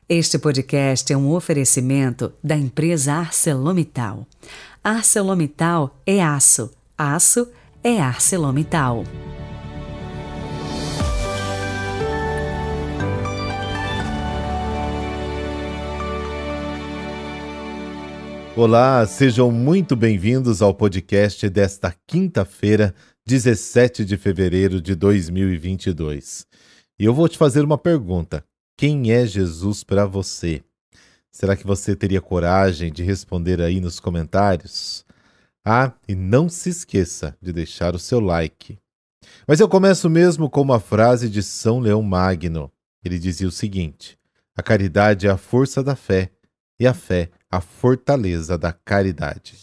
Este podcast é um oferecimento da empresa ArcelorMittal. ArcelorMittal é aço, aço é ArcelorMittal. Olá, sejam muito bem-vindos ao podcast desta quinta-feira, 17 de fevereiro de 2022. E eu vou te fazer uma pergunta. Quem é Jesus para você? Será que você teria coragem de responder aí nos comentários? E não se esqueça de deixar o seu like. Mas eu começo mesmo com uma frase de São Leão Magno. Ele dizia o seguinte: a caridade é a força da fé e a fé a fortaleza da caridade.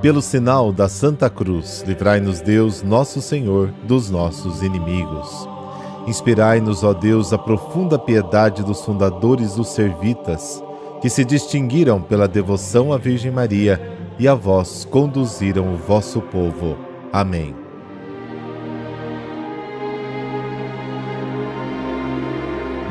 Pelo sinal da Santa Cruz, livrai-nos Deus, nosso Senhor, dos nossos inimigos. Inspirai-nos, ó Deus, a profunda piedade dos fundadores dos Servitas, que se distinguiram pela devoção à Virgem Maria e a vós conduziram o vosso povo. Amém.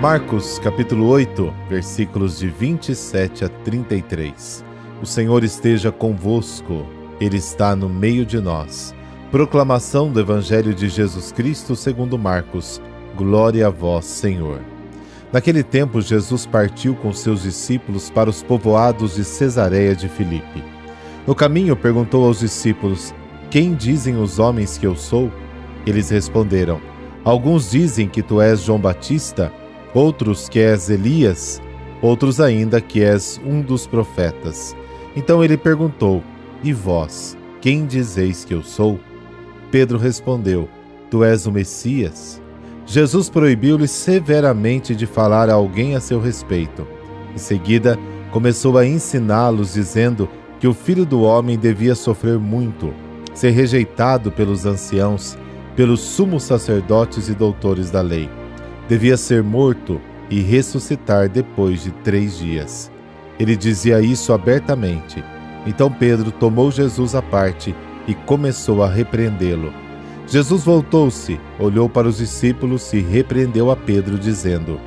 Marcos, capítulo 8, versículos de 27 a 33. O Senhor esteja convosco, Ele está no meio de nós. Proclamação do Evangelho de Jesus Cristo segundo Marcos. Glória a vós, Senhor. Naquele tempo, Jesus partiu com seus discípulos para os povoados de Cesareia de Filipe. No caminho, perguntou aos discípulos: quem dizem os homens que eu sou? Eles responderam: alguns dizem que tu és João Batista, outros que és Elias, outros ainda que és um dos profetas. Então ele perguntou: e vós, quem dizeis que eu sou? Pedro respondeu: tu és o Messias. Jesus proibiu-lhe severamente de falar a alguém a seu respeito. Em seguida, começou a ensiná-los, dizendo que o Filho do Homem devia sofrer muito, ser rejeitado pelos anciãos, pelos sumos sacerdotes e doutores da lei. Devia ser morto e ressuscitar depois de 3 dias. Ele dizia isso abertamente. Então Pedro tomou Jesus à parte e começou a repreendê-lo. Jesus voltou-se, olhou para os discípulos e repreendeu a Pedro, dizendo: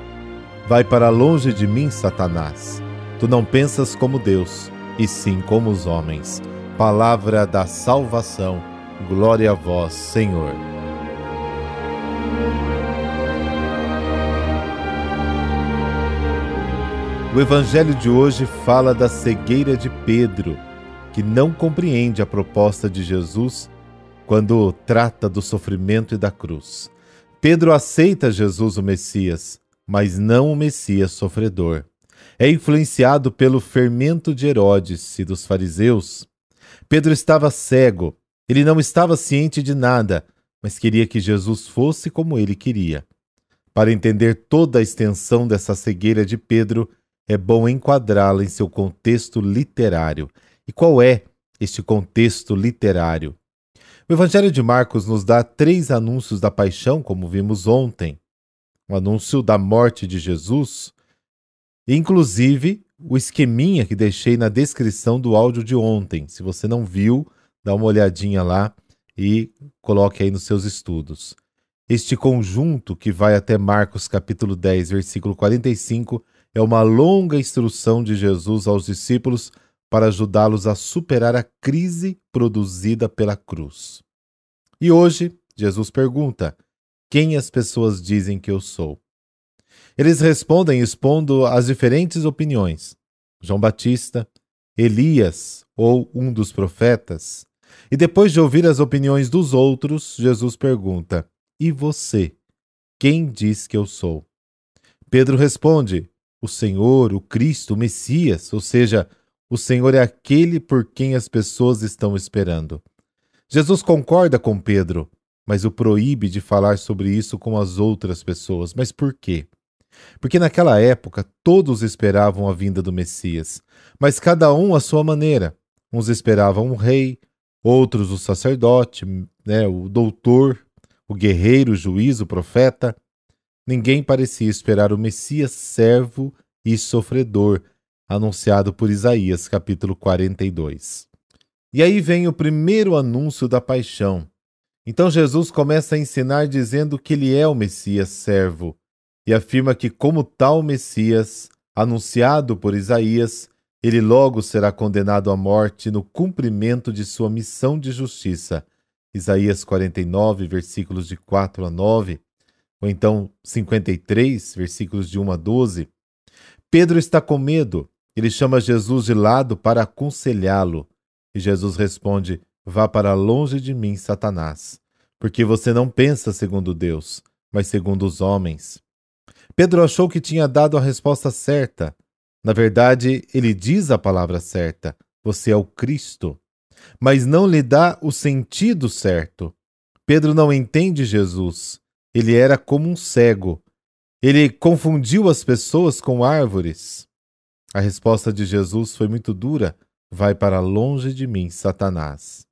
vai para longe de mim, Satanás. Tu não pensas como Deus, e sim como os homens. Palavra da salvação. Glória a vós, Senhor. O Evangelho de hoje fala da cegueira de Pedro, que não compreende a proposta de Jesus quando trata do sofrimento e da cruz. Pedro aceita Jesus o Messias, mas não o Messias sofredor. É influenciado pelo fermento de Herodes e dos fariseus. Pedro estava cego, ele não estava ciente de nada, mas queria que Jesus fosse como ele queria. Para entender toda a extensão dessa cegueira de Pedro, é bom enquadrá-la em seu contexto literário. E qual é este contexto literário? O Evangelho de Marcos nos dá 3 anúncios da paixão, como vimos ontem. O anúncio da morte de Jesus, inclusive o esqueminha que deixei na descrição do áudio de ontem. Se você não viu, dá uma olhadinha lá e coloque aí nos seus estudos. Este conjunto que vai até Marcos capítulo 10, versículo 45, é uma longa instrução de Jesus aos discípulos para ajudá-los a superar a crise produzida pela cruz. E hoje, Jesus pergunta: quem as pessoas dizem que eu sou? Eles respondem expondo as diferentes opiniões: João Batista, Elias ou um dos profetas. E depois de ouvir as opiniões dos outros, Jesus pergunta: e você? Quem diz que eu sou? Pedro responde: o Senhor, o Cristo, o Messias, ou seja, o Senhor é aquele por quem as pessoas estão esperando. Jesus concorda com Pedro, mas o proíbe de falar sobre isso com as outras pessoas. Mas por quê? Porque naquela época todos esperavam a vinda do Messias, mas cada um à sua maneira. Uns esperavam um rei, outros o sacerdote, o doutor, o guerreiro, o juiz, o profeta. Ninguém parecia esperar o Messias servo e sofredor, anunciado por Isaías, capítulo 42. E aí vem o primeiro anúncio da paixão. Então Jesus começa a ensinar dizendo que ele é o Messias servo e afirma que, como tal Messias, anunciado por Isaías, ele logo será condenado à morte no cumprimento de sua missão de justiça. Isaías 49, versículos de 4 a 9, ou então 53, versículos de 1 a 12. Pedro está com medo. Ele chama Jesus de lado para aconselhá-lo. E Jesus responde: vá para longe de mim, Satanás, porque você não pensa segundo Deus, mas segundo os homens. Pedro achou que tinha dado a resposta certa. Na verdade, ele diz a palavra certa: você é o Cristo. Mas não lhe dá o sentido certo. Pedro não entende Jesus. Ele era como um cego. Ele confundiu as pessoas com árvores. A resposta de Jesus foi muito dura: vai para longe de mim, Satanás.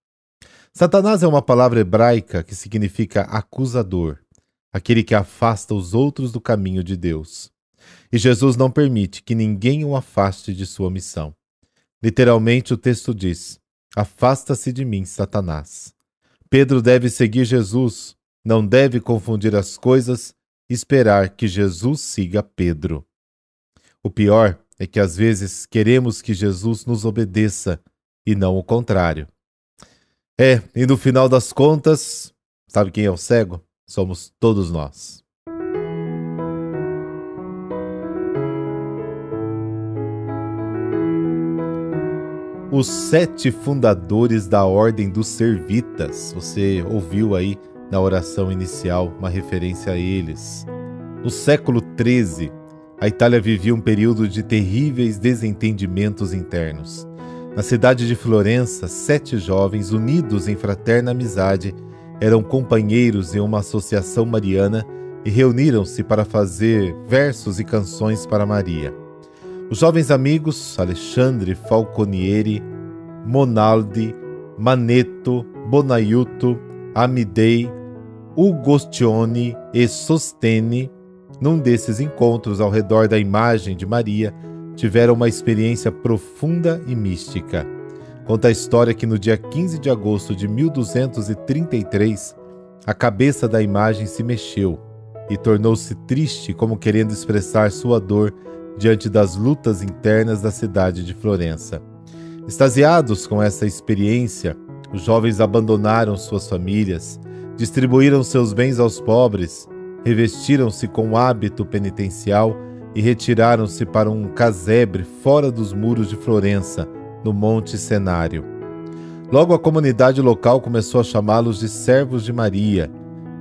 Satanás é uma palavra hebraica que significa acusador, aquele que afasta os outros do caminho de Deus. E Jesus não permite que ninguém o afaste de sua missão. Literalmente o texto diz: afasta-se de mim, Satanás. Pedro deve seguir Jesus, não deve confundir as coisas e esperar que Jesus siga Pedro. O pior é que às vezes queremos que Jesus nos obedeça e não o contrário. E no final das contas, sabe quem é o cego? Somos todos nós. Os 7 fundadores da Ordem dos Servitas. Você ouviu aí na oração inicial uma referência a eles. No século XIII, a Itália vivia um período de terríveis desentendimentos internos. Na cidade de Florença, 7 jovens unidos em fraterna amizade eram companheiros em uma associação mariana e reuniram-se para fazer versos e canções para Maria. Os jovens amigos Alexandre Falconieri, Monaldi, Manetto, Bonaiuto, Amidei, Ugostioni e Sostene, num desses encontros ao redor da imagem de Maria, tiveram uma experiência profunda e mística. Conta a história que no dia 15 de agosto de 1233, a cabeça da imagem se mexeu e tornou-se triste, como querendo expressar sua dor diante das lutas internas da cidade de Florença. Extasiados com essa experiência, os jovens abandonaram suas famílias, distribuíram seus bens aos pobres, revestiram-se com o hábito penitencial e retiraram-se para um casebre fora dos muros de Florença, no Monte Cenário. Logo a comunidade local começou a chamá-los de servos de Maria,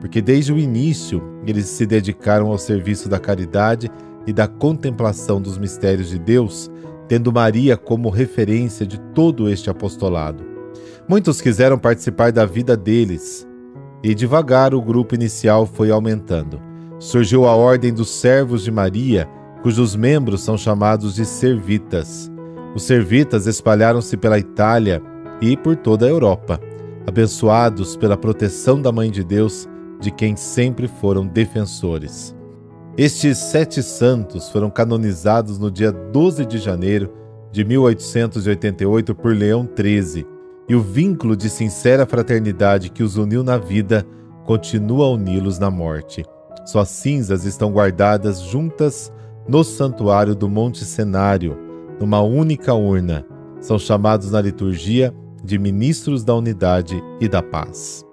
porque desde o início eles se dedicaram ao serviço da caridade e da contemplação dos mistérios de Deus, tendo Maria como referência de todo este apostolado. Muitos quiseram participar da vida deles, e devagar o grupo inicial foi aumentando. Surgiu a Ordem dos Servos de Maria, cujos membros são chamados de servitas. Os servitas espalharam-se pela Itália e por toda a Europa, abençoados pela proteção da Mãe de Deus, de quem sempre foram defensores. Estes 7 santos foram canonizados no dia 12 de janeiro de 1888 por Leão XIII, e o vínculo de sincera fraternidade que os uniu na vida continua a uni-los na morte. Suas cinzas estão guardadas juntas no santuário do Monte Cenário, numa única urna. São chamados na liturgia de ministros da unidade e da paz.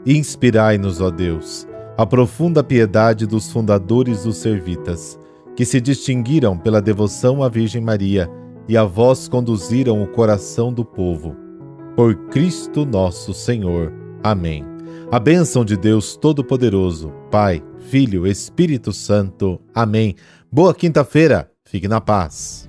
Inspirai-nos, ó Deus, a profunda piedade dos fundadores dos servitas, que se distinguiram pela devoção à Virgem Maria e a vós conduziram o coração do povo. Por Cristo nosso Senhor. Amém. A bênção de Deus Todo-Poderoso, Pai, Filho, Espírito Santo. Amém. Boa quinta-feira. Fique na paz.